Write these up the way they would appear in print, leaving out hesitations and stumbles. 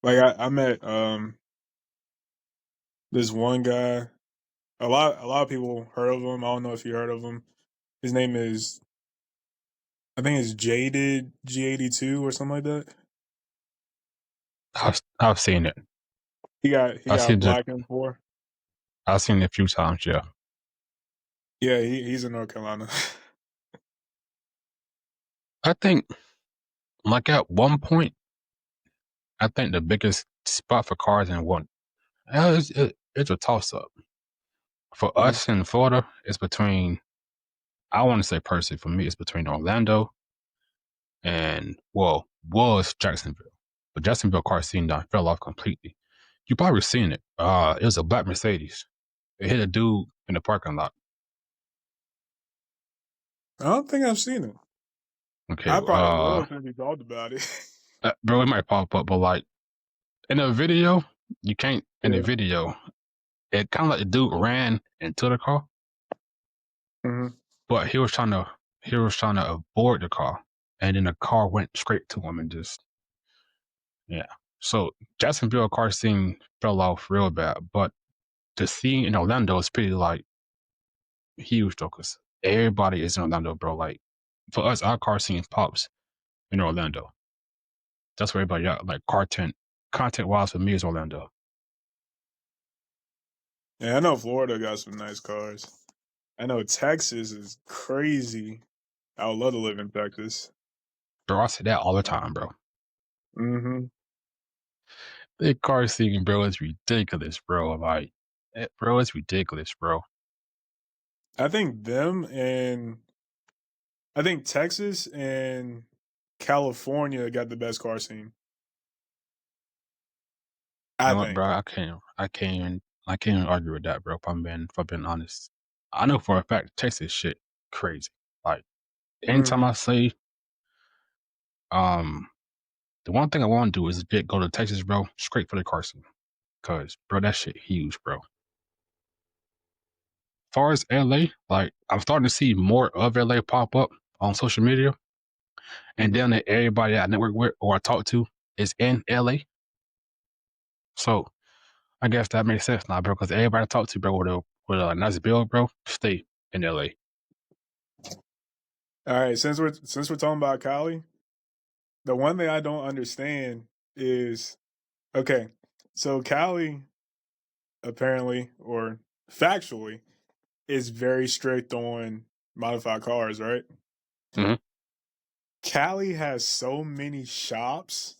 Like I met this one guy. A lot of people heard of him. I don't know if you heard of him. His name is I think it's Jaded G82 or something like that. I've seen it. He I've got seen it. black M4. I've seen it a few times. Yeah. Yeah, he's in North Carolina. I think like at one point, I think the biggest spot for cars in one, it's a toss up. For Mhm. us in Florida, it's between, I want to say personally, for me, it's between Orlando and, well, was Jacksonville. But Jacksonville car scene done fell off completely. You probably seen it. It was a black Mercedes. It hit a dude in the parking lot. I don't think I've seen it. Okay, I probably will since we talked about it. bro, it might pop up, but like in a video, you can't, in a Yeah. video, it kind of like the dude ran into the car, Hmm. but he was trying to avoid the car, and then the car went straight to him and just yeah. So Jacksonville car scene fell off real bad, but the scene in Orlando is pretty like huge though, cause everybody is in Orlando, bro. Like for us, our car scene pops in Orlando. That's where everybody got like content wise for me is Orlando. Yeah, I know Florida got some nice cars. I know Texas is crazy. I would love to live in Texas. Bro, I say that all the time, bro. Hmm. The car scene, bro, is ridiculous, bro. Like, bro, it's ridiculous, bro. I think them and I think Texas and California got the best car scene. You I know what, think. bro? I can't even argue with that, bro. If I'm being honest, I know for a fact Texas shit crazy. Like, anytime Hmm. I say, um, the one thing I want to do is go to Texas, bro, straight for the car scene, cause, bro, that shit huge, bro. Far as LA, like, I'm starting to see more of LA pop up on social media, and Hmm. then everybody I network with or I talk to is in LA. So I guess that makes sense now, bro, because everybody I talk to, bro, with a nice bill, bro, stay in LA. All right, since we're talking about Cali, the one thing I don't understand is okay. So Cali apparently or factually is very strict on modified cars, right? Hmm. Cali has so many shops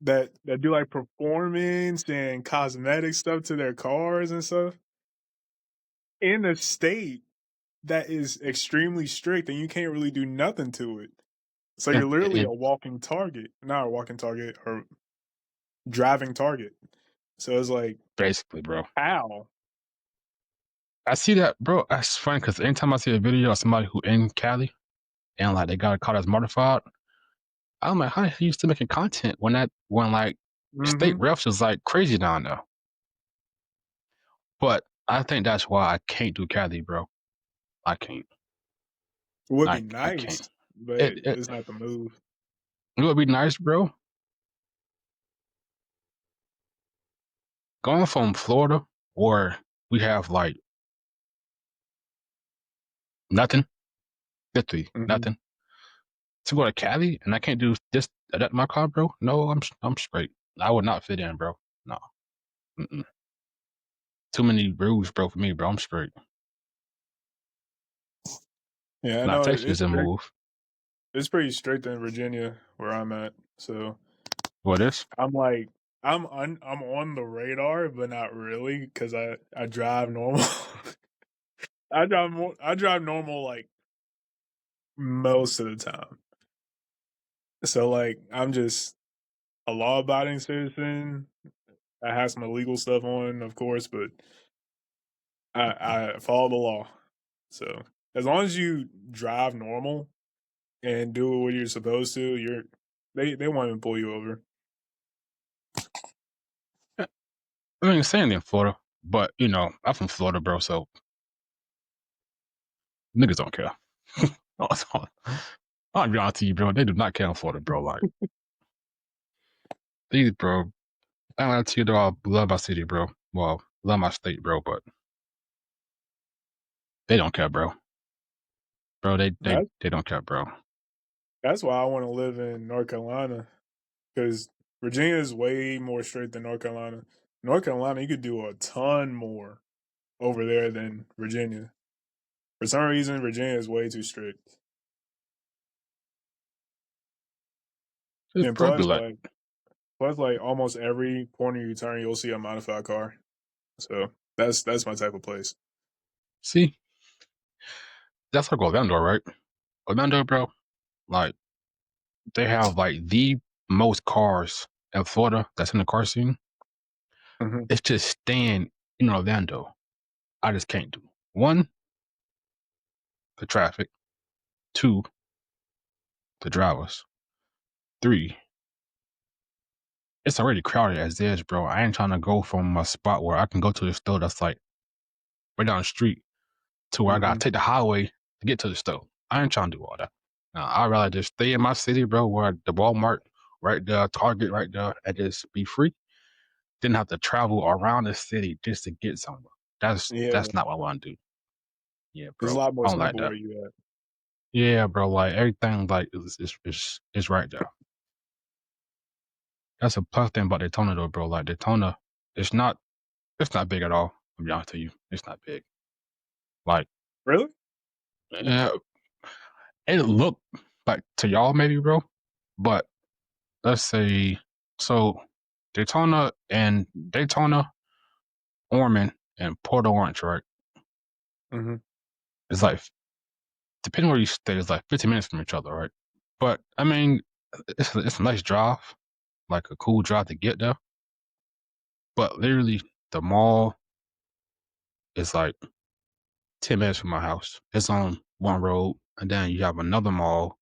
that do like performance and cosmetic stuff to their cars and stuff in a state that is extremely strict and you can't really do nothing to it. So you're And, literally and a walking target, not a walking target or driving target. So it's like, basically, bro, how? I see that, bro. That's funny because anytime I see a video of somebody who in Cali and like they got a car that's modified, I'm like, how are you still making content when like state Hmm. refs is like crazy down there? But I think that's why I can't do Cali, bro. I can't. It would be I can't. nice, but It it's not the move. it would be nice, bro. Going from Florida, where we have like nothing, literally Hmm. nothing, to go to Cali and I can't do this that in my car, bro. No, I'm straight. I would not fit in, bro. No, mm-mm. Too many rules, bro. For me, bro. I'm straight. Yeah, I Now know Texas is a move. it's pretty strict in Virginia where I'm at. So What is? I'm like I'm on the radar, but not really because I drive normal. I drive normal like most of the time. So like I'm just a law abiding citizen. I have some illegal stuff on, of course, but I follow the law. So as long as you drive normal and do what you're supposed to, they won't even pull you over. I mean, same in Florida, but I'm from Florida, bro. So niggas don't care. I'll be honest with you, bro. They do not care in Florida, bro. Like These, bro. I don't lie to you, though. I love my city, bro. Well, love my state, bro, but they don't care, bro. Bro, That they don't care, bro. that's why I want to live in North Carolina because Virginia is way more strict than North Carolina. North Carolina, you could do a ton more over there than Virginia. For some reason, Virginia is way too strict. It's And probably like, plus like almost every corner you turn, you'll see a modified car. So that's my type of place. see, that's like Orlando, right? Orlando, bro, like, they have like the most cars in Florida that's in the car scene. Hmm. It's just staying in Orlando. I just can't do. One, the traffic. Two, the drivers. Three, it's already crowded as is, bro. I ain't trying to go from a spot where I can go to the store that's like right down the street to where I gotta Hmm. take the highway to get to the store. I ain't trying to do all that. Nah, I'd rather just stay in my city, bro, where the Walmart right there, Target right there, and just be free. Didn't have to travel around the city just to get somewhere. Yeah, That's not what I want to do. Yeah, it's a bro. lot more I don't like simple that. where you at. Yeah, bro. Like everything, like is right there. That's a plus thing about Daytona, though, bro. Like Daytona, it's not it's not big at all. I'll be honest with you, it's not big. Like, Really? uh, it looked like to y'all maybe, bro. But let's say so Daytona, Ormond, and Port Orange, right? Hmm. It's like depending where you stay, it's like 15 minutes from each other, right? But I mean, it's a nice drive, like a cool drive to get there. But literally, the mall is like 10 minutes from my house. It's on one road, and then you have another mall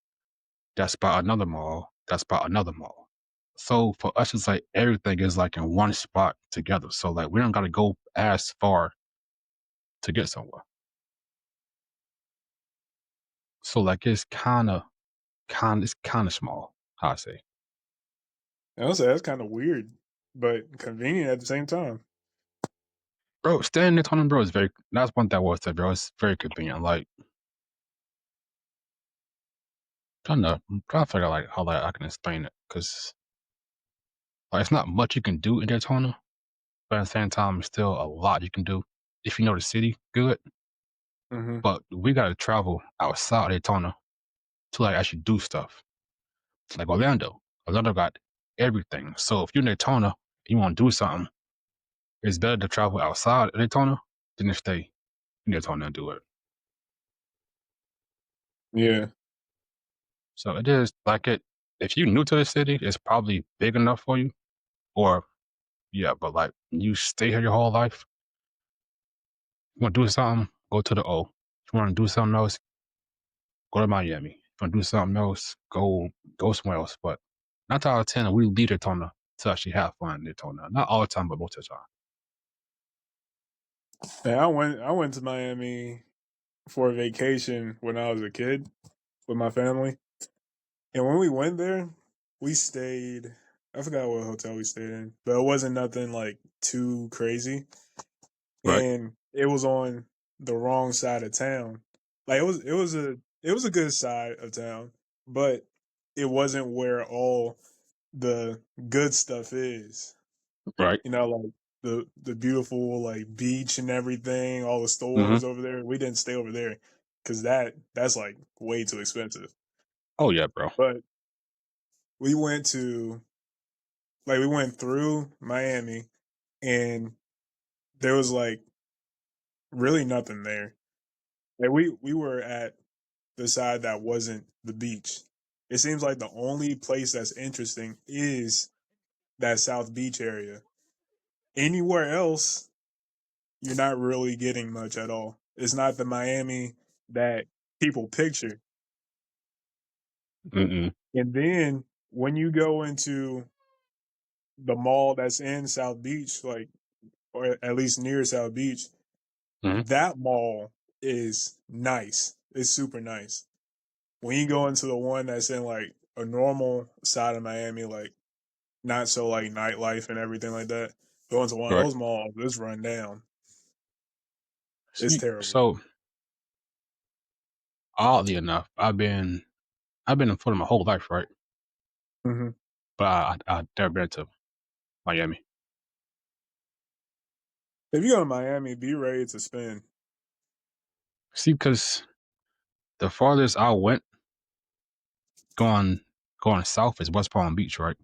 that's by another mall that's by another mall. So for us, it's like everything is like in one spot together. So like we don't got to go as far to get somewhere. So like it's it's kind of small. How I say, I would say that's kind of weird, but convenient at the same time. bro, staying in Tottenham, bro, is very. That's one thing I will say, bro. It's very convenient. Like trying to figure out like how like I can explain it because like it's not much you can do in Daytona, but at the same time, it's still a lot you can do if you know the city good. Hmm. But we gotta travel outside Daytona to like actually do stuff. Like Orlando. Orlando got everything. So if you're in Daytona, you want to do something, it's better to travel outside of Daytona than to stay in Daytona and do it. Yeah. So it is like it. If you're new to the city, it's probably big enough for you. Or yeah, but like you stay here your whole life, you want to do something, go to the O. If you want to do something else, go to Miami. If you want to do something else, go somewhere else. But 9 out of 10, we leave Daytona to actually have fun in Daytona. Not all the time, but most of the time. Yeah, I went to Miami for a vacation when I was a kid with my family. And when we went there, we stayed I forgot what hotel we stayed in, but it wasn't nothing like too crazy. Right. And it was on the wrong side of town. Like it was a good side of town, but it wasn't where all the good stuff is. Right. Like the beautiful like beach and everything, all the Mm-hmm. stores over there. We didn't stay over there because that's like way too expensive. Oh yeah, bro. But we went to we went through Miami and there was like really nothing there. Like we were at the side that wasn't the beach. It seems like the only place that's interesting is that South Beach area. Anywhere else, you're not really getting much at all. It's not the Miami that people picture. Mm-mm. And then when you go into the mall that's in South Beach, or at least near South Beach, Mm-hmm. that mall is nice. It's super nice. When you go into the one that's in like a normal side of Miami, like not so like nightlife and everything like that. Going to one of Right. those malls, it's run down. It's See, terrible. so oddly enough, I've been in Florida my whole life, right? Hmm. But I never been to Miami. If you go to Miami, be ready to spend. See, because the farthest I went going going south is West Palm Beach, right?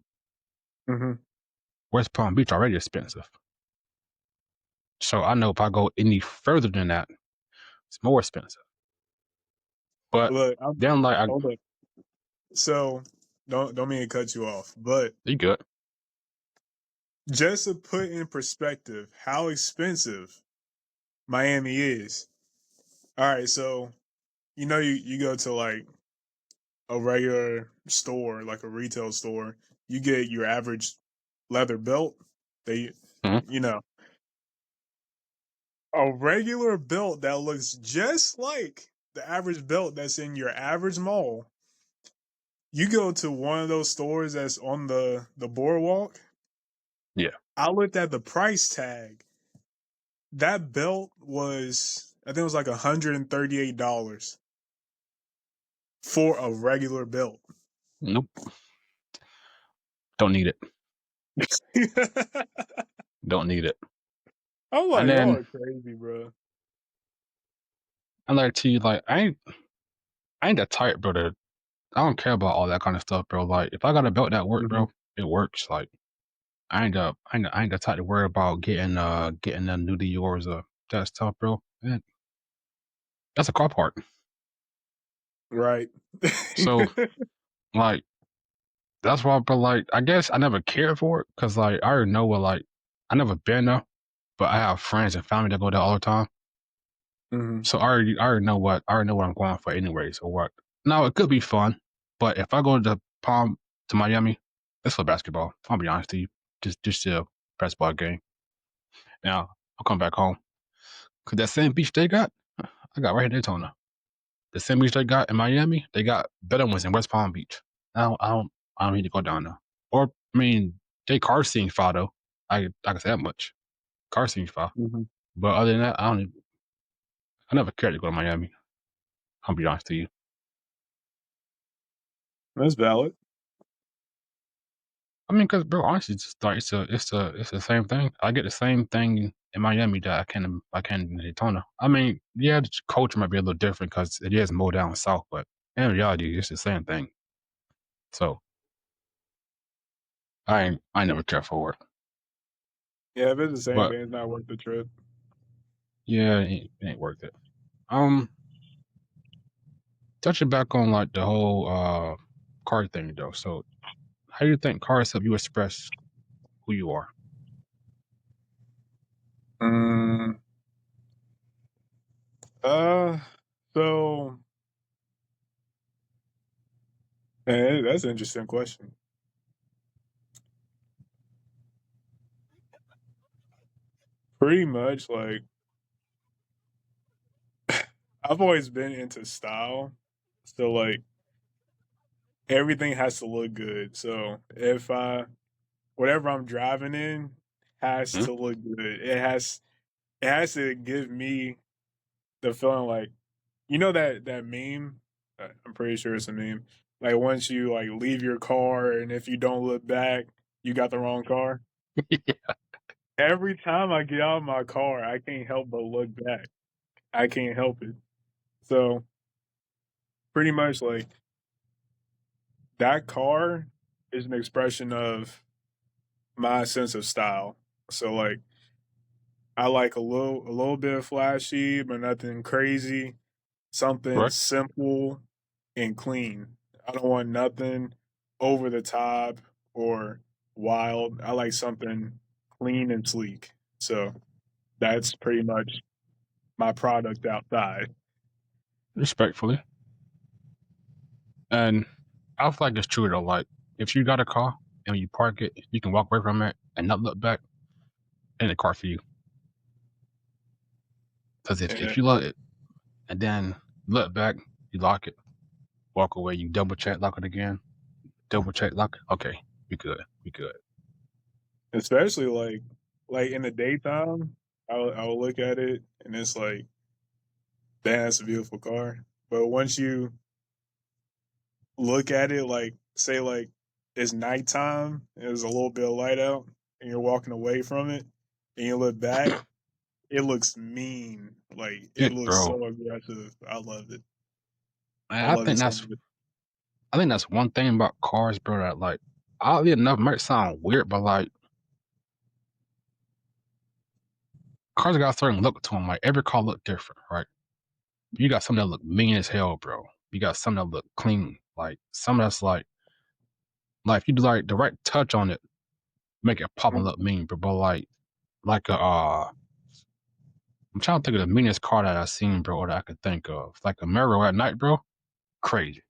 Hmm. West Palm Beach already expensive. So I know if I go any further than that, it's more expensive. But Look, then like I hold up. So don't mean to cut you off, but you good. just to put in perspective how expensive Miami is. All right, so you go to like a regular store, like a retail store, you get your average leather belt. They, Mhm. you know, a regular belt that looks just like the average belt that's in your average mall. You go to one of those stores that's on the boardwalk. Yeah. I looked at the price tag. That belt was, I think it was like $138 for a regular belt. Nope. Don't need it. Don't need it. I'm And like, y'all then are crazy, bro. I like to you like I ain't that tight, bro. I don't care about all that kind of stuff, bro. Like if I got a belt that work, Hmm. bro, it works. Like I ain't that tight to worry about getting a new Dior's that stuff, bro. Man, that's a car part. Right. So like that's why, but like I guess I never cared for it because like I already know what like I never been there, but I have friends and family that go there all the time. Hmm. So I already know what I'm going for anyways or what. Now it could be fun, but if I go to Palm to Miami, it's for basketball. I'll be honest to you, just a basketball game. Now I'll come back home because that same beach they got, I got right here in Daytona. The same beach they got in Miami, they got better ones in West Palm Beach. I don't need to go down there. Or I mean, they car scene fire though. I can say that much. Car scene fire. Hmm. But other than that, I never cared to go to Miami. I'll be honest to you. That's valid. I mean, cause bro, honestly, it's just like it's the same thing. I get the same thing in Miami that I can in Daytona. I mean, yeah, the culture might be a little different because it is more down south, but in reality, it's the same thing. So I never care for it. Yeah, if it's the same But thing, it's not worth the trip. yeah, it ain't worth it. Um, touching back on like the whole car thing though. So how do you think cars help you express who you are? Mm, uh, so that's an interesting question. Pretty much, like I've always been into style, so like everything has to look good. So if I whatever I'm driving in has Hmm? to look good. It has to give me the feeling like that meme. I'm pretty sure it's a meme. Like once you like leave your car and if you don't look back, you got the wrong car. Every time I get out of my car, I can't help but look back. I can't help it. So pretty much like that car is an expression of my sense of style. So like I like a little bit of flashy, but nothing crazy. Something Right? simple and clean. I don't want nothing over the top or wild. I like something clean and sleek. So that's pretty much my product outside. Respectfully. And I feel like it's true though. Like if you got a car and you park it, you can walk away from it and not look back in the car for you. Because Yeah. if you look it and then look back, you lock it, walk away, you double check, lock it again, double check, lock it. Okay, we good. We good. especially like in the daytime. I will look at it and it's like, damn, that's a beautiful car. But once you look at it, like say like it's nighttime, there's a little bit of light out, and you're walking away from it, and you look back, it looks mean. Like it It, looks bro. so aggressive. I love it. Man, I love it so much. I think that's one thing about cars, bro. That like, oddly enough, might sound weird, but like cars got a certain look to them. Like every car look different, right? You got some that look mean as hell, bro. You got some that look clean. Like some that's like if you do like the right touch on it, make it pop and look Mhm. mean, but like a I'm trying to think of the meanest car that I've seen, bro, or that I could think of. Like a Mero at night, bro. Crazy.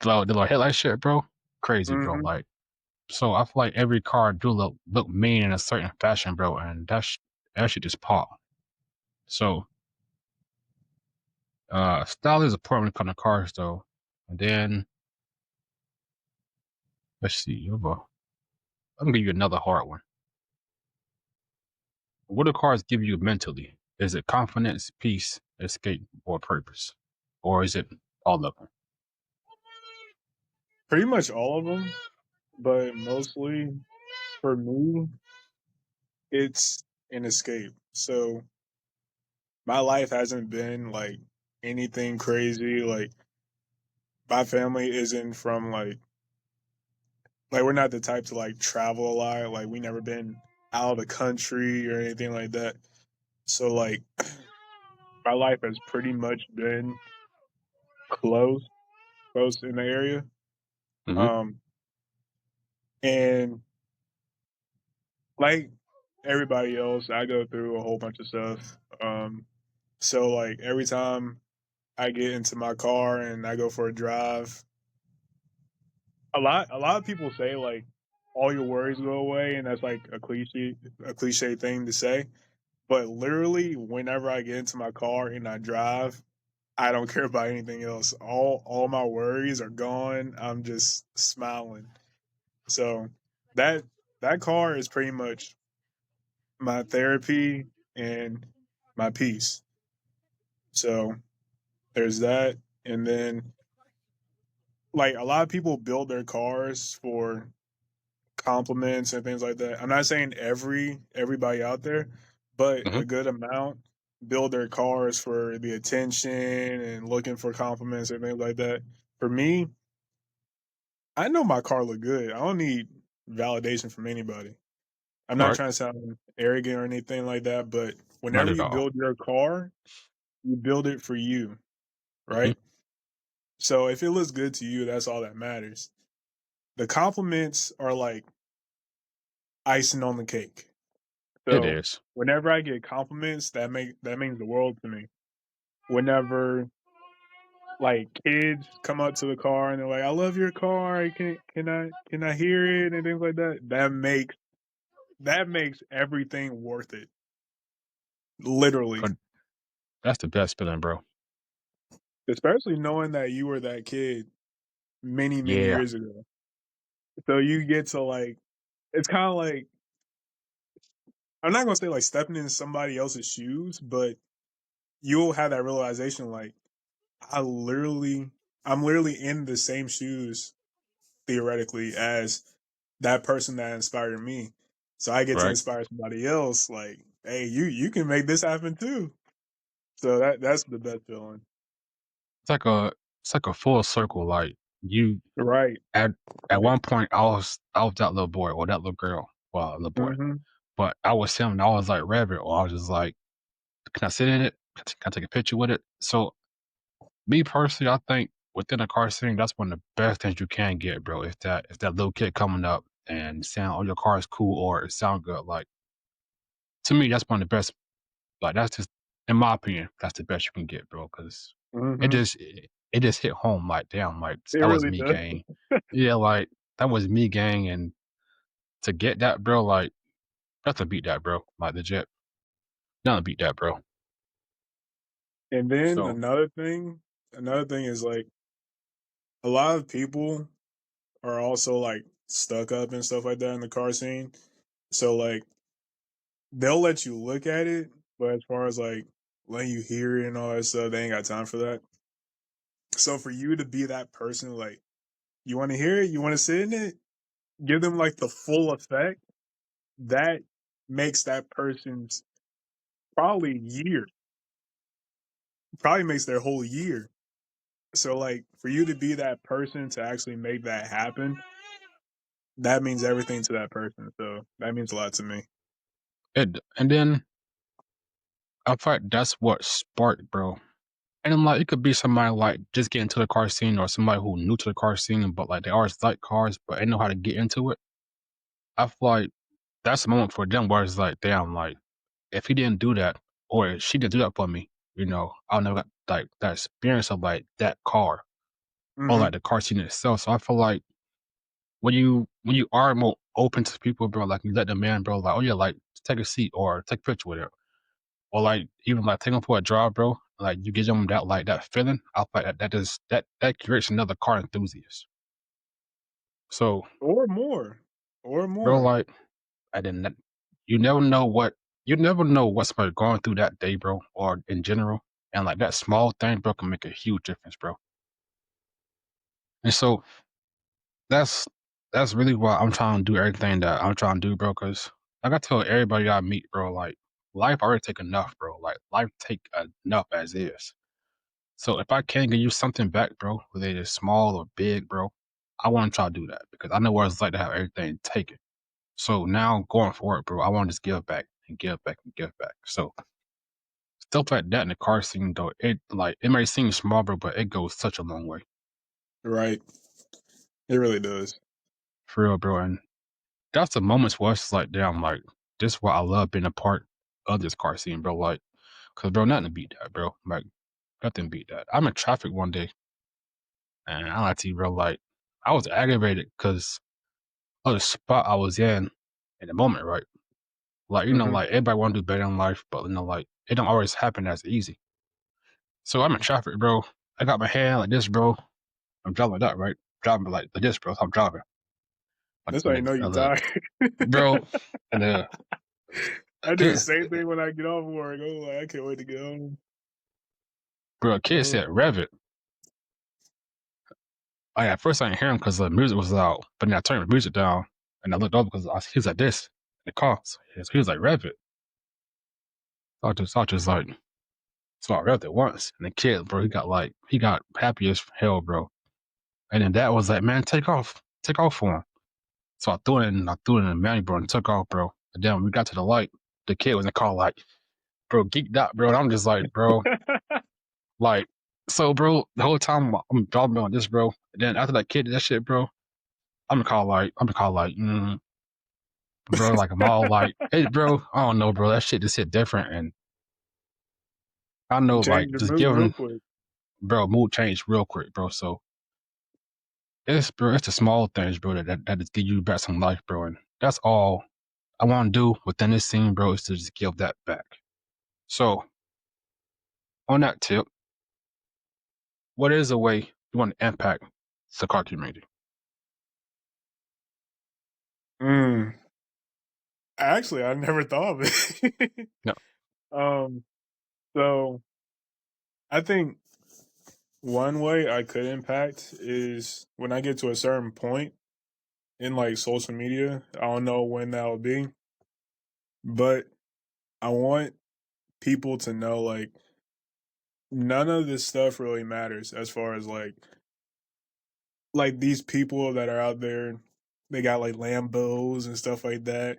The little headlight shit, bro. Crazy, bro. Mhm. Like so I feel like every car do look mean in a certain fashion, bro, and that shit just pop. So style is important when it comes to cars though. And then let's see, I'm gonna give you another hard one. What do cars give you mentally? Is it confidence, peace, escape, or purpose? Or is it all of them? Pretty much all of them, but mostly for me, it's an escape. So my life hasn't been like anything crazy. Like my family isn't from like we're not the type to like travel a lot. Like we never been out of the country or anything like that. So like my life has pretty much been close, close in the area. Mm-hmm. Um and like everybody else, I go through a whole bunch of stuff. So like every time I get into my car and I go for a drive, a lot of people say like all your worries go away, and that's like a cliche thing to say. But literally, whenever I get into my car and I drive, I don't care about anything else. All my worries are gone. I'm just smiling. So that that car is pretty much my therapy and my peace. So there's that, and then like a lot of people build their cars for compliments and things like that. I'm not saying everybody out there, but Mm-hmm. a good amount build their cars for the attention and looking for compliments and things like that. For me, I know my car look good. I don't need validation from anybody. I'm All not right. trying to sound arrogant or anything like that, but Not whenever at you all. build your car, you build it for you, Mm-hmm. right? So if it looks good to you, that's all that matters. The compliments are like icing on the cake. It So is. whenever I get compliments, that means the world to me. Whenever like kids come up to the car and they're like, "I love your car. Can I hear it?" and things like that. That makes everything worth it. Literally, But that's the best feeling, bro. especially knowing that you were that kid many Yeah. years ago. So you get to like, it's kind of like, I'm not gonna say like stepping in somebody else's shoes, but you'll have that realization like I literally I'm literally in the same shoes theoretically as that person that inspired me. So I get to Right. inspire somebody else like, hey, you can make this happen too. So that's the best feeling. It's like a it's like a full circle. Like you Right. at at one point I was that little boy or that little girl. Well, little boy. Mhm. But I was him and I was like rabbit or I was just like, can I sit in it? Can I take a picture with it? So me personally, I think within a car scene, that's one of the best things you can get, bro. If that little kid coming up and saying, "Oh, your car is cool" or "It sound good," like to me, that's one of the best. Like that's just, in my opinion, that's the best you can get, bro. Because it Mhm. just it just hit home. Like damn, like It that was really me, does. gang. Yeah, like that was me, gang. And to get that, bro, like nothing beat that, bro. Like legit, nothing beat that, bro. And then So, another thing is like a lot of people are also like stuck up and stuff like that in the car scene. So like they'll let you look at it, but as far as like letting you hear it and all that stuff, they ain't got time for that. So for you to be that person, like you want to hear it, you want to sit in it, give them like the full effect. That makes that person's probably year, probably makes their whole year. So like for you to be that person to actually make that happen, that means everything to that person. So that means a lot to me. And then I feel like that's what sparked, bro. And then, like, it could be somebody like just getting to the car scene or somebody who new to the car scene, but like they always like cars, but they know how to get into it. I feel like that's the moment for them where it's like, damn, like if he didn't do that or if she didn't do that for me, I'll never got like that experience of like that car or Hmm. like the car scene itself. So I feel like when you are more open to people, bro, like you let the man, bro, like, oh yeah, like take a seat or take a picture with it. Or like even like take them for a drive, bro. Like you give them that like that feeling. I feel like that creates another car enthusiast. So, Or more. Or bro, more. like I didn't. You never know what you never know what somebody's going through that day, bro, or in general. And like that small thing, bro, can make a huge difference, bro. And so that's that's really why I'm trying to do everything that I'm trying to do, bro. Because like I tell everybody I meet, bro, like life already take enough, bro. Like life take enough as is. So if I can give you something back, bro, whether it is small or big, bro, I want to try to do that because I know what it's like to have everything taken. So now going forward, bro, I want to just give back and give back and give back. So stuff like that in the car scene, though, it may seem small, bro, but it goes such a long way Right. It really does. for real, bro. And that's the moments where it's like, damn, like this is why I love being a part of this car scene, bro. Like, cause bro, nothing to beat that, bro. Like nothing beat that. I'm in traffic one day, and I like to you, bro. Like I was aggravated because of the spot I was in the moment, right? Like, Hmm. like everybody want to do better in life, but like it don't always happen as easy. So I'm in traffic, bro. I got my hand like this, bro. I'm driving like that, right? Driving like this, bro. So I'm driving. That's how And you know you the tired. bro, and I do the kid, same thing when I get off work. I'm like, I can't wait to get home. bro, kid Oh, said, "Rev it." At first I didn't hear him because the music was loud, but then I turned the music down and I looked over because he was like this in the car. So he was like, "Rev it." I just like, so I revved it once, and the kid, bro, he got happy as hell, bro. And then dad was like, "Man, take off for him." So I threw it in the manual, bro, and took off, bro. And then when we got to the light, the kid was in the car, like, bro, geeked out, bro. And I'm just like, bro, like, so, bro, the whole time I'm driving on this, bro. And then after that kid did that shit, bro, I'm gonna call like, bro, like I'm all like, hey, bro, I don't know, bro, that shit just hit different, and I know, like, change your just mood real giving, quick. bro, mood change real quick, bro. So it's the small things, bro, that just give you back some life, bro, and that's all I want to do within this scene, bro, is to just give that back. So on that tip, what is a way you want to impact the car community? Mm. Actually, I never thought of it. No, um, so I think one way I could impact is when I get to a certain point in like social media. I don't know when that'll be, but I want people to know like none of this stuff really matters as far as like these people that are out there, they got like Lambos and stuff like that,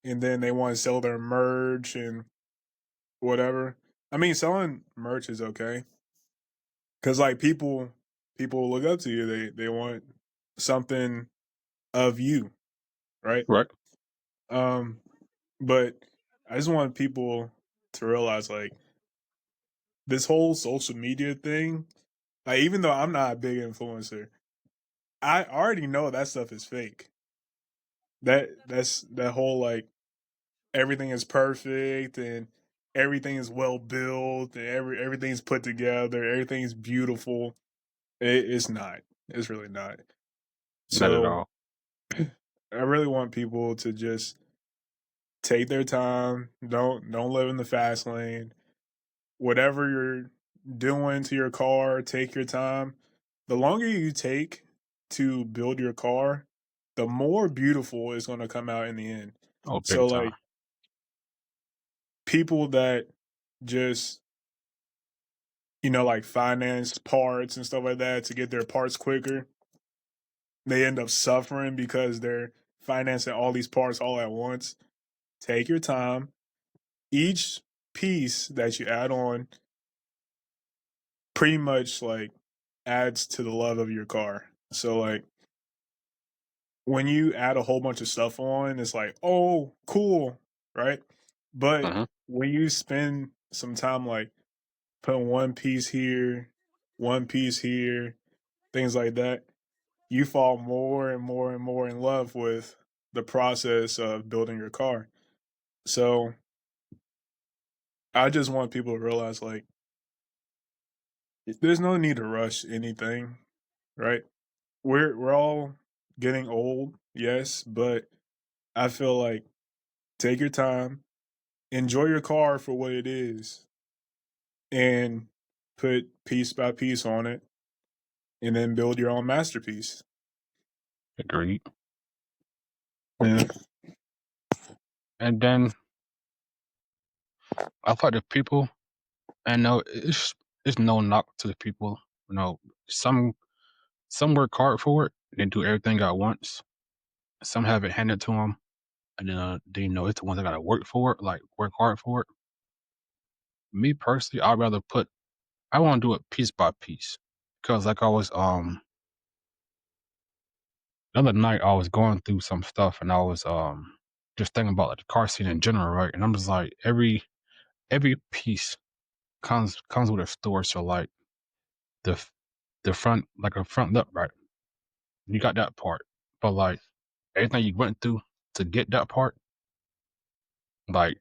and then they want to sell their merch and whatever. I mean, selling merch is okay because like people look up to you. They want something of you, right? right? Um, but I just want people to realize like this whole social media thing. Like, even though I'm not a big influencer, I already know that stuff is fake. That's that whole like everything is perfect and everything is well built and everything's put together, everything's beautiful. It's not. It's really not. Not at So all. I really want people to just take their time. Don't live in the fast lane. Whatever you're doing to your car, take your time. The longer you take to build your car, the more beautiful it's going to come out in the end. Oh, So big time. like people that just like finance parts and stuff like that to get their parts quicker, they end up suffering because they're financing all these parts all at once. Take your time. Each piece that you add on pretty much like adds to the love of your car. So like when you add a whole bunch of stuff on, it's like, oh, cool, right? But Mhm. when you spend some time like putting one piece here, things like that, you fall more and more and more in love with the process of building your car. So I just want people to realize like there's no need to rush anything, right? We're all getting old, yes, but I feel like take your time, enjoy your car for what it is, and put piece by piece on it, and then build your own masterpiece. Agreed. Yeah. And then I thought the people, and no, it's no knock to the people. You know, some some work hard for it and do everything at once. Some have it handed to them, and then they know it's the ones that got to work for it, like work hard for it. Me personally, I'd rather put. I want to do it piece by piece, because like I was the other night I was going through some stuff and I was just thinking about like the car scene in general, right? And I'm just like every piece comes with a story. So like the f- the front, like a front lip, right? You got that part, but like everything you went through to get that part, like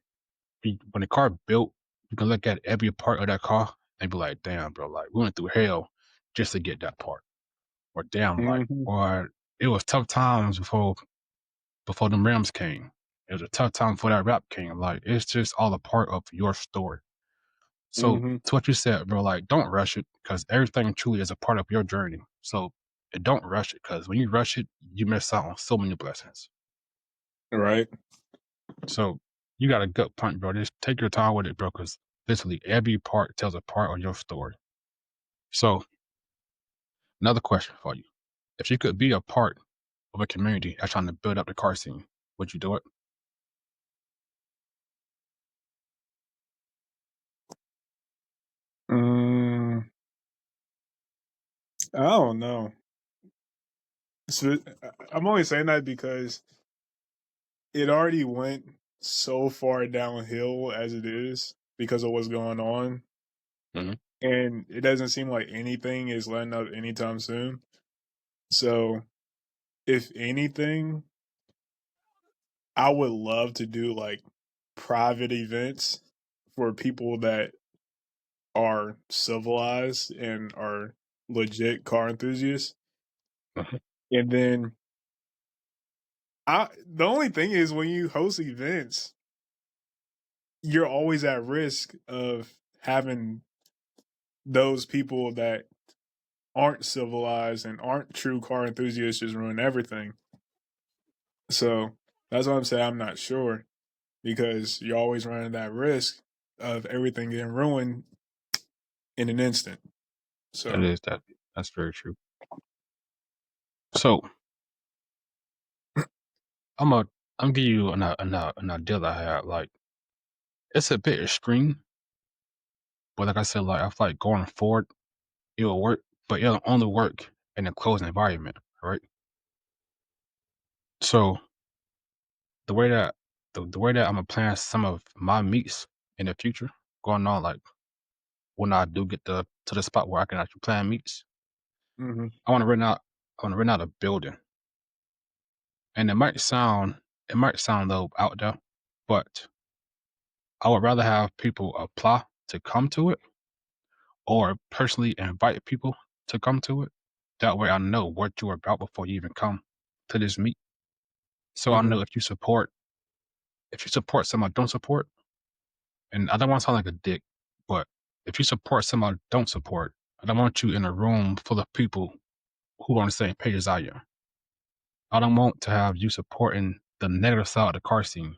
when the car built, you can look at every part of that car and be like, damn, bro, like we went through hell just to get that part, or damn, like, Hmm. or it was tough times before them Rams came. It was a tough time before that rap came. Like it's just all a part of your story. So Hmm. to what you said, bro, like don't rush it because everything truly is a part of your journey. So don't rush it because when you rush it, you miss out on so many blessings. Right. So you got a good point, bro. Just take your time with it, bro, because literally every part tells a part of your story. So another question for you. If you could be a part of a community that's trying to build up the car scene, would you do it? Mm, I don't know. So I'm only saying that because it already went so far downhill as it is because of what's going on, Hmm. and it doesn't seem like anything is letting up anytime soon. So, if anything, I would love to do like private events for people that are civilized and are legit car enthusiasts. Hmm. And then the only thing is when you host events, you're always at risk of having those people that aren't civilized and aren't true car enthusiasts just ruin everything. So that's why I'm saying I'm not sure because you're always running that risk of everything getting ruined in an instant. That So, is that. That's very true. So I'm a I'm give you an idea that I had. Like it's a bit extreme, but like I said, like I feel like going forward, it'll work, but it'll only work in a closed environment, right? So the way that the way that I'm gonna plan some of my meets in the future, going on like when I do get to the spot where I can actually plan meets, mhm, I want to rent out I want to rent out a building, and it might sound a little out there, but I would rather have people apply to come to it or personally invite people to come to it. That way I know what you're about before you even come to this meet. So I Hmm. know if you support someone I don't support, and I don't want to sound like a dick, but if you support someone I don't support, I don't want you in a room full of people who are on the same page as I am. I don't want to have you supporting the negative side of the car scene,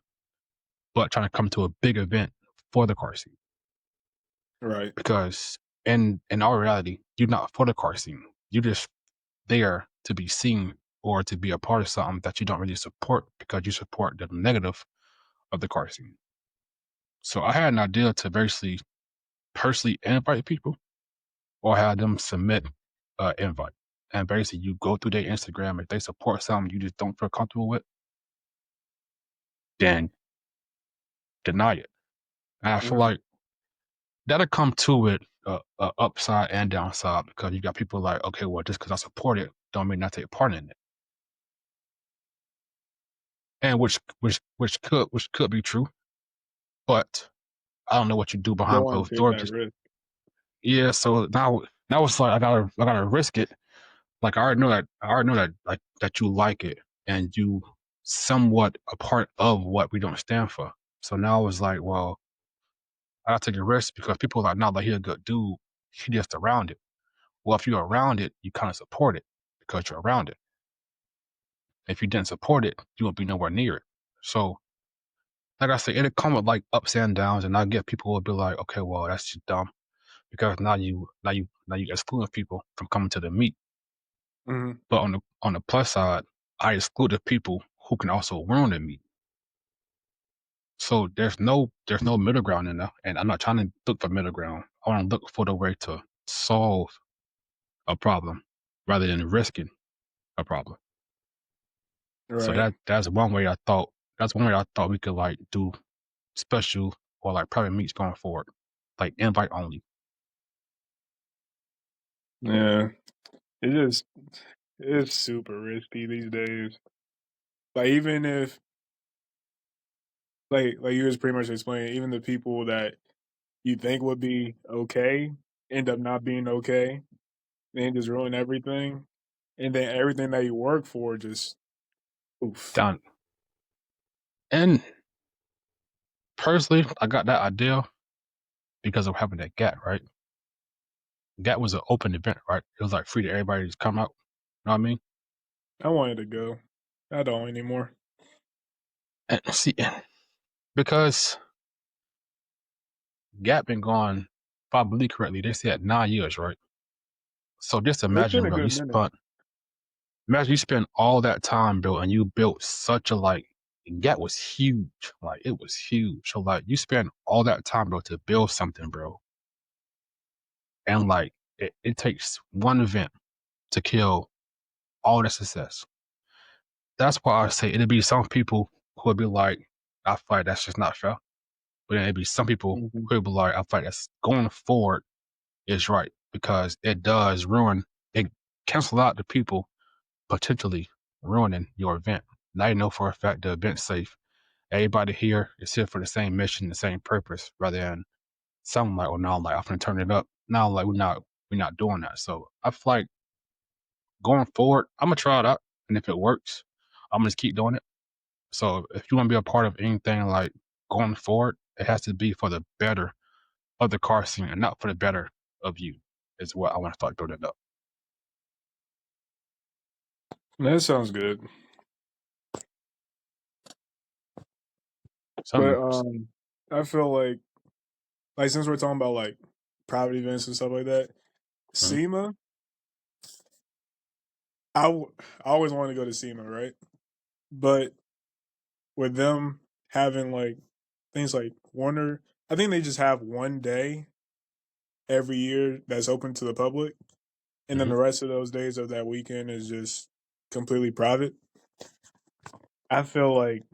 but trying to come to a big event for the car scene. Right. Because in our reality, you're not for the car scene. You're just there to be seen or to be a part of something that you don't really support because you support the negative of the car scene. So I had an idea to basically personally invite people or have them submit an invite. And basically you go through their Instagram. If they support something you just don't feel comfortable with, then deny it. And I feel Hmm. like that'll come to it a upside and downside because you got people like, okay, well, just because I support it, don't mean I take part in it. And which could be true, but I don't know what you do You don't behind want closed to take doors. that risk. Yeah, so now it's like I gotta risk it. Like I already know that like that you like it and you somewhat a part of what we don't stand for. So now it's like, well, I gotta take a risk because people are like, no, like he a good dude. He just around it. Well, if you're around it, you kind of support it because you're around it. If you didn't support it, you won't be nowhere near it. So like I said, it'll come with like ups and downs, and I get people will be like, okay, well, that's just dumb because now you excluding people from coming to the meet. Hmm. But on the plus side, I excluded people who can also ruin the meet. So there's no middle ground in there, and I'm not trying to look for middle ground. I want to look for the way to solve a problem rather than risking a problem. So Right. that's one way I thought we could like do special or like private meets going forward, like invite only. Yeah. It just it's super risky these days. Like even if like you was pretty much explaining, even the people that you think would be okay end up not being okay. They just ruin everything. And then everything that you work for just oof. Down and personally, I got that idea because of having that GAT, right? GAT was an open event, right? It was like free to everybody to just come out. You know what I mean? I wanted to go. I don't anymore. And see, because GAT been gone, if I believe correctly, they said 9 years, right? So just It's been imagine, a bro, good minute. imagine you spent all that time, bro, and you built such a like GAT was huge. Like it was huge. So like you spent all that time, bro, to build something, bro. And like it takes one event to kill all the success. That's why I say it'd be some people who would be like, I feel like that's just not fair. But then it'd be some people Mhm. who would be like, I feel like that's going forward is right because it does ruin it cancel out the people potentially ruining your event. Now you know for a fact the event's safe. Everybody here is here for the same mission, the same purpose, rather than some like, well, now like I'm gonna turn it up. Now like we're not doing that. So I feel like going forward, I'm gonna try it out, and if it works, I'm gonna just keep doing it. So if you want to be a part of anything like going forward, it has to be for the better of the car scene and not for the better of you. Is what I want to start building up. That sounds good. But Some, I feel like since we're talking about like private events and stuff like that, mhm, SEMA, I always wanted to go to SEMA, right? But with them having like things like Warner, I think they just have one day every year that's open to the public, and then mhm, the rest of those days of that weekend is just completely private. I feel like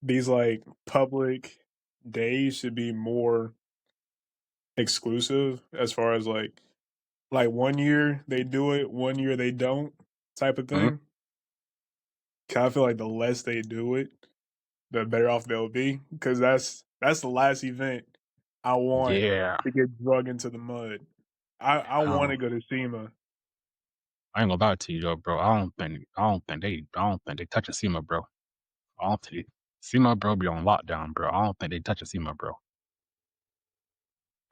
these like public days should be more exclusive as far as like 1 year they do it, 1 year they don't type of mhm. thing. 'Cause I feel like the less they do it, the better off they'll be. Because that's the last event I want Yeah. to get drug into the mud. I want to Um, go to SEMA I ain't gonna lie to you though, bro. I don't think they touching SEMA, bro. I don't think SEMA, bro, be on lockdown, bro. I don't think they touching SEMA, bro.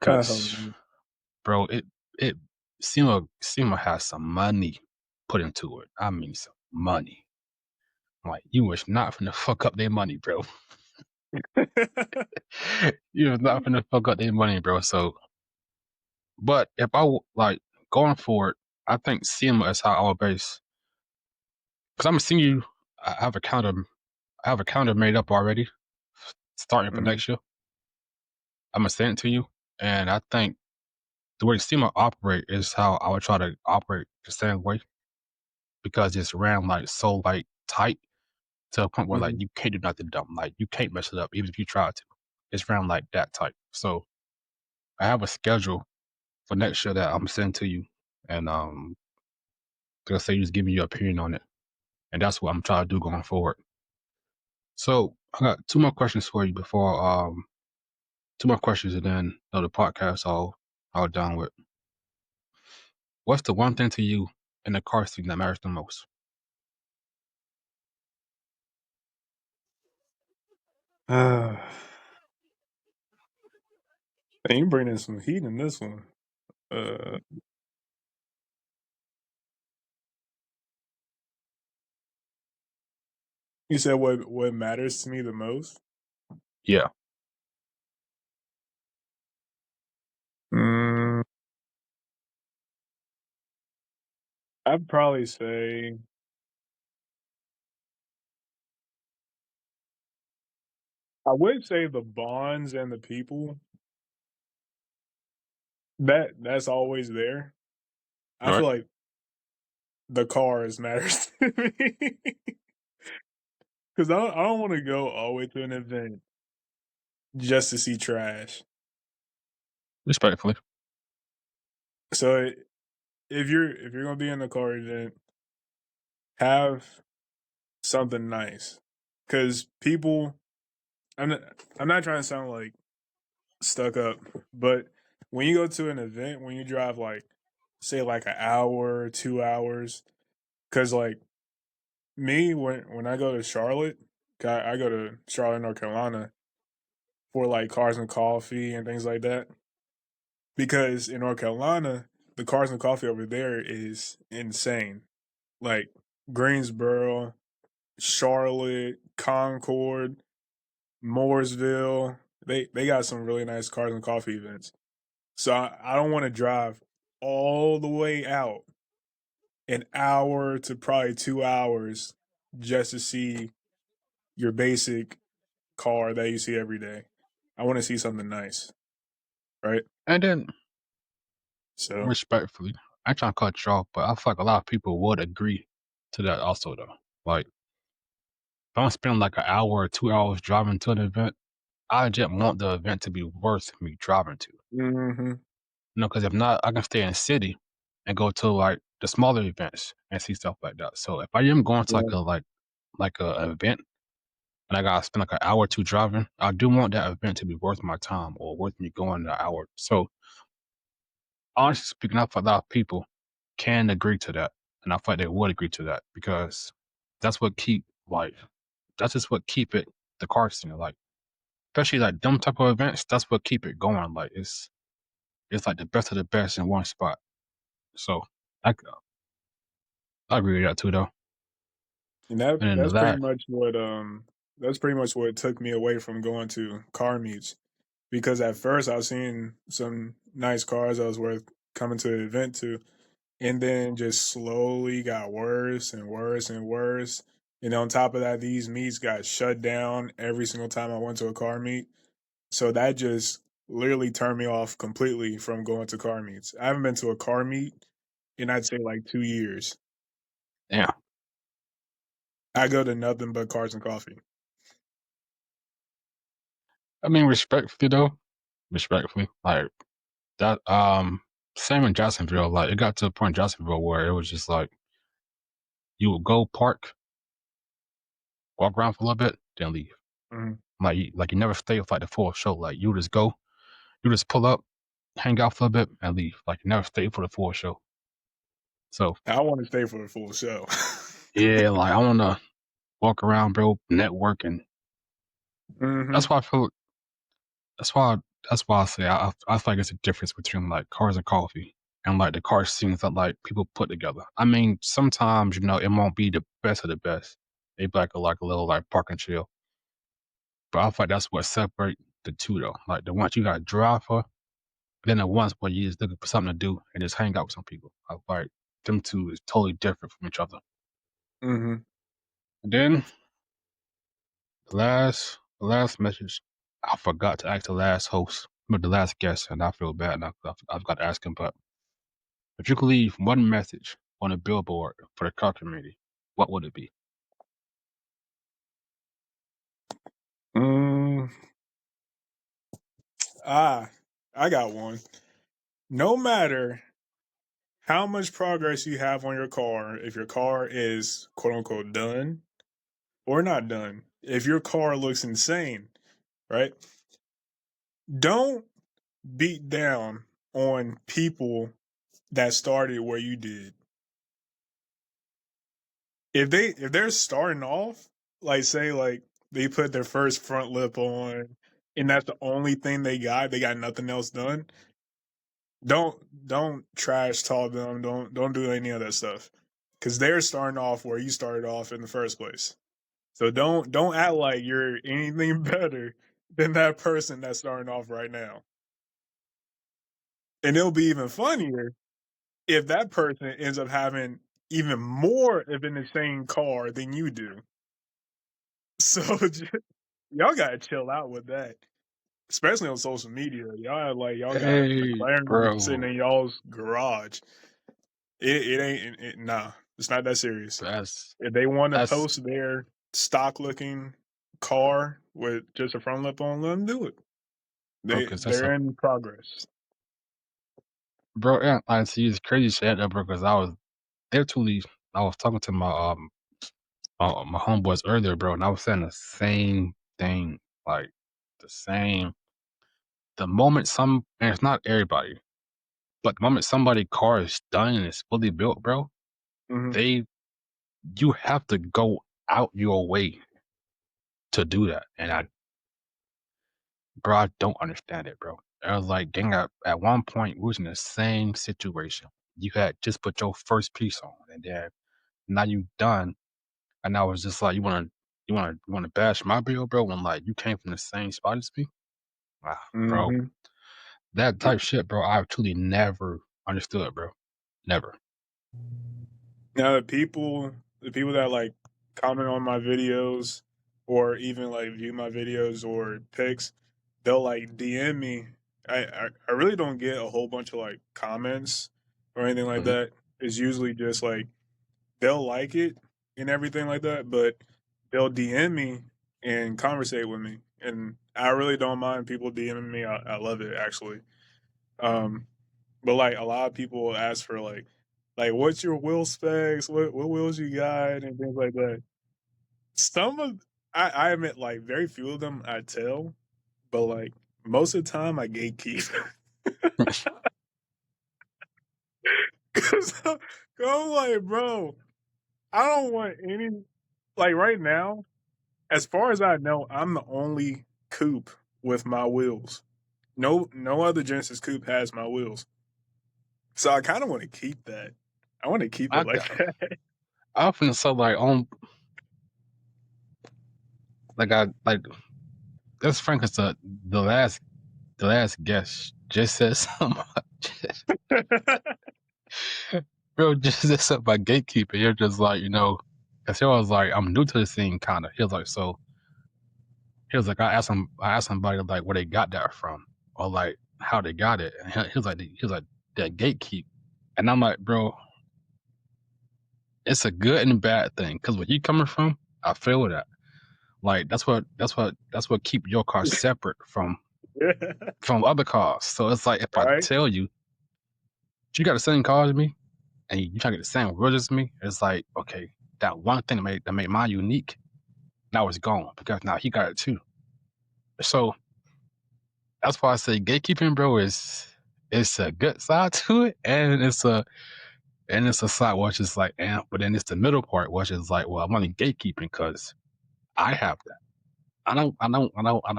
Cause, Um, bro, it SEMA has some money put into it. I mean, some money. Like you was not finna fuck up their money, bro. You was not finna fuck up their money, bro. So, but if like going forward, I think SEMA is how I would base. Cause I'm seeing you. I have a counter. I have a calendar made up already, starting for mhm, next year. I'm gonna send it to you, and I think the way SEMA operate is how I would try to operate the same way because it's ran like so like tight to a point where like mhm. you can't do nothing dumb. Like you can't mess it up even if you try to. It's ran like that tight. So I have a schedule for next year that I'm sending to you, and gonna say just give me your opinion on it, and that's what I'm trying to do going forward. So I got two more questions for you before two more questions and then the podcast all done with. What's the one thing to you in the car scene that matters the most? Uh, and you bringing some heat in this one. Uh, you said what matters to me the most? Yeah, Mm, I'd probably say I would say the bonds and the people that's always there. I right. feel like the cars matters to me because I don't want to go all the way to an event just to see trash. Respectfully. So if you're gonna be in a car event, have something nice because people. I'm not, I'm not trying to sound like stuck up, but when you go to an event, when you drive like say like an hour, 2 hours, because like me when I go to Charlotte, I go to Charlotte, North Carolina for like cars and coffee and things like that. Because in North Carolina, the cars and coffee over there is insane. Like Greensboro, Charlotte, Concord, Mooresville, they got some really nice cars and coffee events. So I don't want to drive all the way out an hour to probably 2 hours just to see your basic car that you see every day. I want to see something nice, right? And then So, respectfully, I ain't trying to cut you off, but I feel like a lot of people would agree to that also though. Like if I'm spending like an hour or 2 hours driving to an event, I just want the event to be worth me driving to. hmm You know, because if not, I can stay in the city and go to like the smaller events and see stuff like that. So if I am going to yeah. like a event and I gotta spend like an hour or two driving, I do want that event to be worth my time or worth me going an hour. So honestly speaking, I feel a lot of people can agree to that, and I feel like they would agree to that because that's what keep like that's just what keep it the car scene like, especially like them type of events. That's what keep it going. Like it's like the best of the best in one spot. So I agree with that too, though. And that And then that's pretty that, much what took me away from going to car meets because at first I was seeing some nice cars I was worth coming to the event to, and then just slowly got worse and worse and worse. And on top of that, these meets got shut down every single time I went to a car meet. So that just literally turned me off completely from going to car meets. I haven't been to a car meet in I'd say like 2 years. yeah. I go to nothing but cars and coffee. I mean, respectfully though, respectfully, like that. Same in Jacksonville. Like it got to a point in Jacksonville where it was just like you would go park, walk around for a little bit, then leave. Mhm. Like you never stay for like the full show. Like you just go, you just pull up, hang out for a bit, and leave. Like you never stay for the full show. So I want to stay for the full show. yeah, like I want to walk around, bro, network, and Hmm. that's why I feel. That's why. That's why I say I feel like it's a difference between like cars and coffee and like the car scenes that like people put together. I mean, sometimes it won't be the best of the best. Maybe like a little like park and chill. But I feel like that's what separates the two though. Like the ones you got to drive for, then the ones where you just looking for something to do and just hang out with some people. I feel like them two is totally different from each other. Hmm. And then the last message, I forgot to ask the last host, but the last guest, and I feel bad. And I've got to ask him. But if you could leave one message on a billboard for the car community, what would it be? Mm, ah, I got one. No matter how much progress you have on your car, if your car is quote unquote done or not done, if your car looks insane, right? Don't beat down on people that started where you did. If they're starting off, like say like they put their first front lip on and that's the only thing they got nothing else done. Don't trash talk them. Don't do any of that stuff. Cause they're starting off where you started off in the first place. So don't act like you're anything better than that person that's starting off right now. And it'll be even funnier if that person ends up having even more of an insane car than you do. So y'all gotta chill out with that, especially on social media. Y'all got Hey, McLaren sitting bro, in y'all's garage. It ain't nah. It's not that serious. that's If they want to that's post their stock looking car with just a front lip on, let them do it. bro, They because that's a they're in progress. bro. Yeah, I see. It's crazy shit, bro. Because I was there to leave. I was talking to my homeboys earlier, bro, and I was saying the same thing, like the same. The moment and it's not everybody, but the moment somebody car is done and it's fully built, bro, Hmm. they you have to go out your way to do that, and I don't understand it, bro. I was like, dang, at one point we was in the same situation. You had just put your first piece on, and then now you done, and I was just like, you wanna bash my bill, bro? When like you came from the same spot as me, bro. Hmm. That type shit, bro, I've truly never understood, bro. Never. Now the people that like comment on my videos or even like view my videos or pics, they'll like DM me. I really don't get a whole bunch of like comments or anything like Mhm. that. It's usually just like they'll like it and everything like that, but they'll DM me and conversate with me. And I really don't mind people DMing me. I love it actually. Um, but like a lot of people will ask for like what's your wheel specs, what wheels you got, and things like that. Some of I admit like very few of them I tell, but like most of the time I gatekeep. Cause I'm like, bro, I don't want any like right now. As far as I know, I'm the only coupe with my wheels. No other Genesis coupe has my wheels. So I kind of want to keep that. I want to keep it I like got that. I often so like on like I like that's frank as the last guest just said something bro, just said something about gatekeeping. You're just like, because he was like, I'm new to the scene kinda. He was like, so he was like, I asked somebody like where they got that from or like how they got it. And he was like that gatekeep. And I'm like, bro, it's a good and bad thing. Because where you coming from, I feel that. Like that's what keep your car separate from other cars. So it's like if I Right? tell you you got the same car as me and you try to get the same word as me, it's like, okay, that one thing that made mine unique, now it's gone because now he got it too. So that's why I say gatekeeping, bro, is it's a good side to it and And it's a side which is like, but then it's the middle part, which is like, well, I'm only gatekeeping because I have that. I don't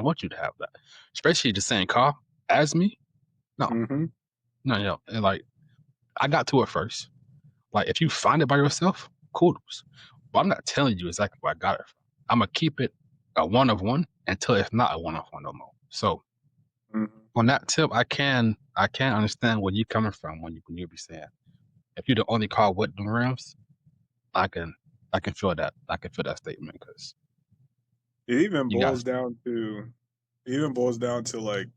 want you to have that. Especially the same car as me. No, Mhm, no, no. And like, I got to it first. Like, if you find it by yourself, kudos. But I'm not telling you exactly where I got it from. I'm gonna keep it a one of one until it's not a one of one no more. So mhm. on that tip, I can understand where you coming from when you be saying if you're the only car with the rims, I can I can feel that. I can feel that statement because It even you got boils down to like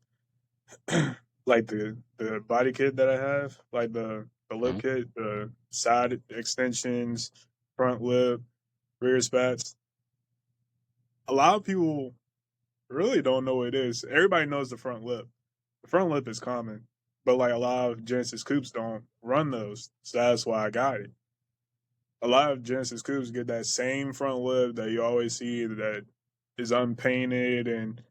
like the body kit that I have, like the lip mm, kit, the side extensions, front lip, rear spats. A lot of people really don't know what it is. Everybody knows the front lip. The front lip is common, but like a lot of Genesis coupes don't run those, so that's why I got it. A lot of Genesis coupes get that same front lip that you always see that is unpainted and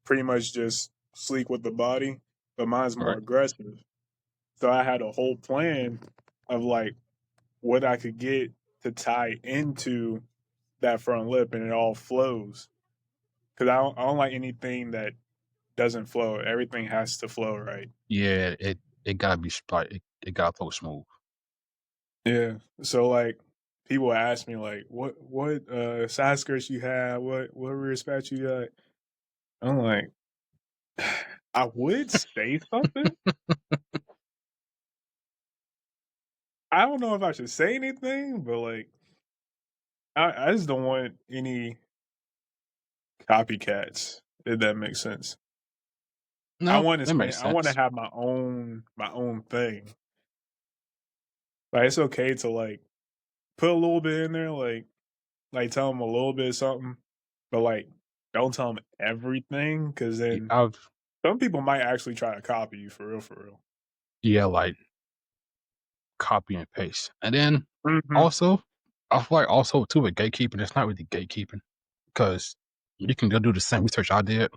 pretty much just sleek with the body, but mine's more right. aggressive. So I had a whole plan of like what I could get to tie into that front lip, and it all flows. Because I don't like anything that doesn't flow. Everything has to flow right. Yeah, it gotta be like it gotta flow smooth. Yeah. So like people ask me like what side skirts you have, what rear spats you got. I'm like, I would say something. I don't know if I should say anything, but like I just don't want any copycats, if that makes sense. I No, want to that spend makes I want to sense. have my own thing. Like it's okay to like put a little bit in there, like tell them a little bit of something, but like don't tell them everything, because then I've some people might actually try to copy you for real, for real. yeah, like copy and paste. And then Mhm, also, I feel like also too with gatekeeping, it's not really gatekeeping because you can go do the same research I did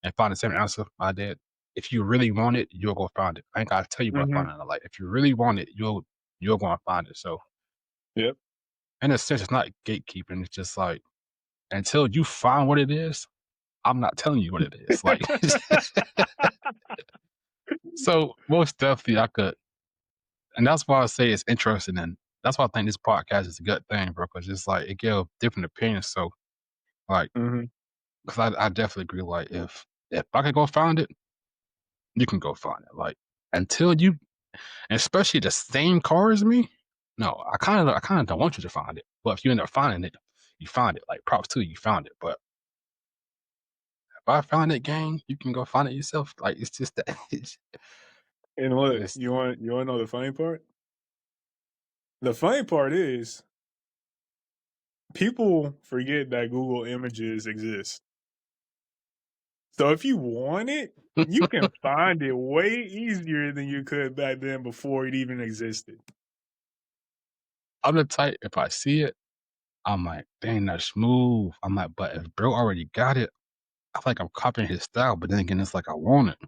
and find the same answer I did. If you really want it, you'll go find it. I ain't gotta tell you where to mhm, find it. Like if you really want it, you'll go and find it. So yep. in a sense, it's not gatekeeping. It's just like until you find what it is, I'm not telling you what it is. Like so most definitely I could and that's why I say it's interesting and that's why I think this podcast is a good thing, bro, because it's like it gives different opinions. So like Mhm, because I definitely agree, like if I could go find it, you can go find it. Like until you and especially the same car as me, no, I kinda don't want you to find it. But if you end up finding it, you find it. Like props to you, you found it. But if I found it, gang, you can go find it yourself. Like it's just that and look, it's you want to know the funny part? The funny part is people forget that Google Images exist. So if you want it, you can find it way easier than you could back then before it even existed. I'm the type if I see it, I'm like, dang, that's smooth. I'm like, but if bro already got it, I feel like I'm copying his style, but then again, it's like I want it.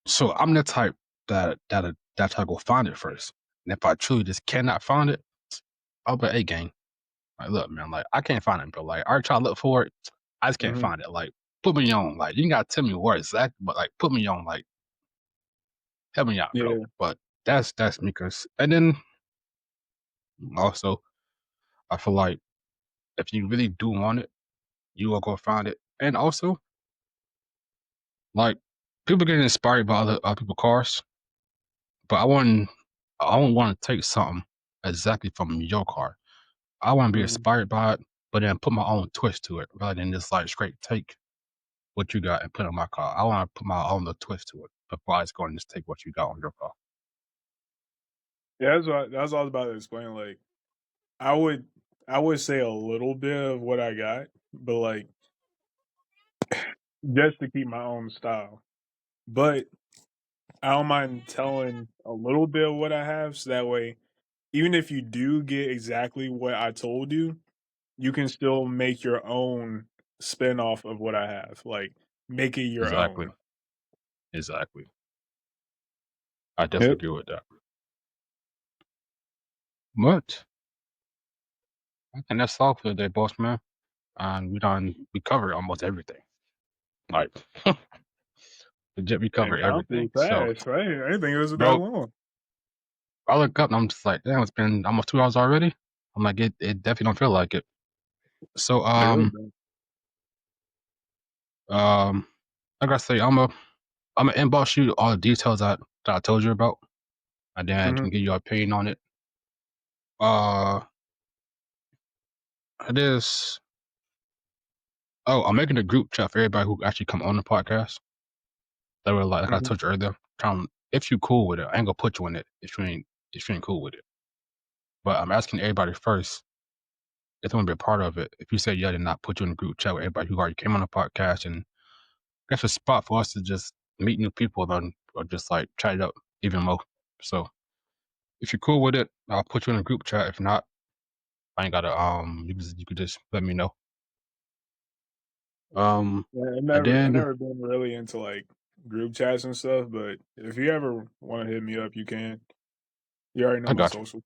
So I'm the type that's how I go find it first. And if I truly just cannot find it, I'll be, hey gang, like look, man, like I can't find it, bro. Like I already try to look for it. I just can't Mhm. find it. Like put me on. Like you ain't gotta tell me where exactly, but like put me on, like help me out, bro. Yeah. But that's me cause and then also I feel like if you really do want it, you will go find it. And also, like people get inspired by other people's cars, but I don't want to take something exactly from your car. I want to be Mhm. inspired by it, but then put my own twist to it rather than just like straight take what you got and put it on my car. I want to put my own little twist to it before I just go and just take what you got on your car. Yeah, that's what I was about to explain. Like I would I would say a little bit of what I got, but like just to keep my own style. But I don't mind telling a little bit of what I have, so that way, even if you do get exactly what I told you, you can still make your own spin off of what I have. Like make it your Exactly. own. Exactly. I definitely Yep. agree with that. But I think that's all for today, boss man. And we covered almost everything. Like legit, we Man, covered time flew everything. So, fast, right? I didn't think it was that bro, long. I look up and I'm just like, damn, it's been almost 2 hours already. I'm like, it definitely don't feel like it. So, It really don't. like I say, I'm gonna inbox you all the details that I told you about, and then I Mhm, can give you your opinion on it. Uh, it is. Oh, I'm making a group chat for everybody who actually come on the podcast. That were like I mhm. told you earlier. If you cool with it, I ain't gonna put you in it if you ain't cool with it. But I'm asking everybody first if they want to be a part of it. If you say yeah, then not put you in a group chat with everybody who already came on the podcast, and that's a spot for us to just meet new people then, or just like chat it up even more. So if you're cool with it, I'll put you in a group chat. If not, I ain't gotta you could just let me know. Um Yeah, and I then never been really into like group chats and stuff, but if you ever want to hit me up, you can. You already know I my got you. social.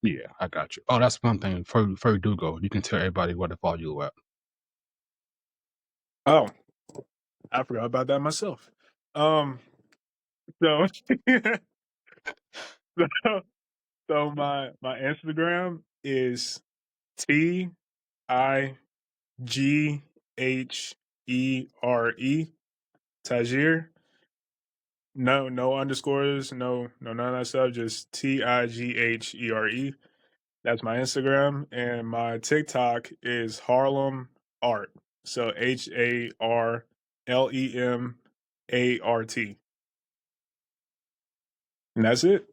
Yeah, I got you. Oh, that's one thing. Before you do go, you can tell everybody where to follow you at. Oh, I forgot about that myself. Um, so so, so my Instagram is Tighere, Tajir. No underscores, no none of that stuff. Just Tighere. That's my Instagram, and my TikTok is Harlem Art. So HarlemArt, and that's it.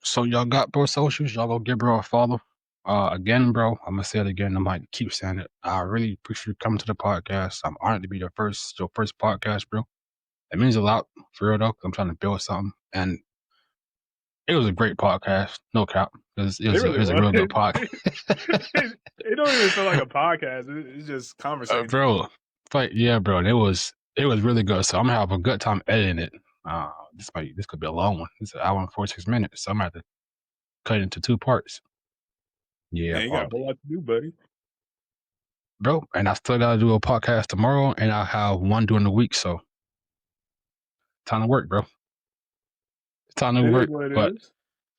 So y'all got bro socials, y'all go give bro a follow. Again, bro, I'm gonna say it again. I might keep saying it. I really appreciate you coming to the podcast. I'm honored to be your first podcast, bro. It means a lot for real though. 'Cause I'm trying to build something, and it was a great podcast. No cap. It It really was a was. real good podcast, It don't even feel like a podcast. It's just conversating. bro. But yeah, bro, it was really good. So I'm gonna have a good time editing it. This could be a long one. It's an hour and 46 minutes. So I'm gonna have to cut it into 2 parts. Yeah, Man, you got a whole lot to do, buddy. bro. And I still gotta do a podcast tomorrow, and I have one during the week. So time to work, bro. It's time to It is work. what it But is.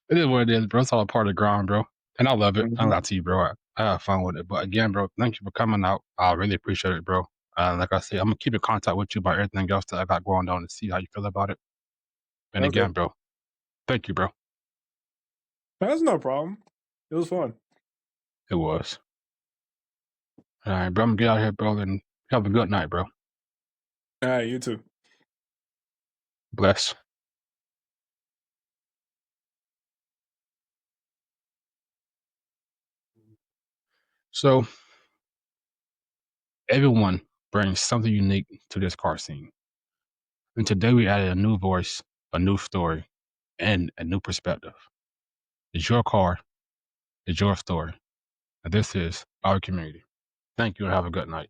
it is what it is, bro. It's all a part of the grind, bro. And I love it. I Mhm. lie to you, bro. I have fun with it. But again, bro, thank you for coming out. I really appreciate it, bro. Like I said, I'm gonna keep in contact with you about everything else that I got going on to see how you feel about it. And Okay, again, bro, thank you, bro. that's no problem. It was fun. It was. All right, bro. I'm gonna get out here, bro, and have a good night, bro. All right, you too. Bless. So everyone brings something unique to this car scene. And today we added a new voice, a new story, and a new perspective. It's your car, it's your story. And this is our community. Thank you and have a good night.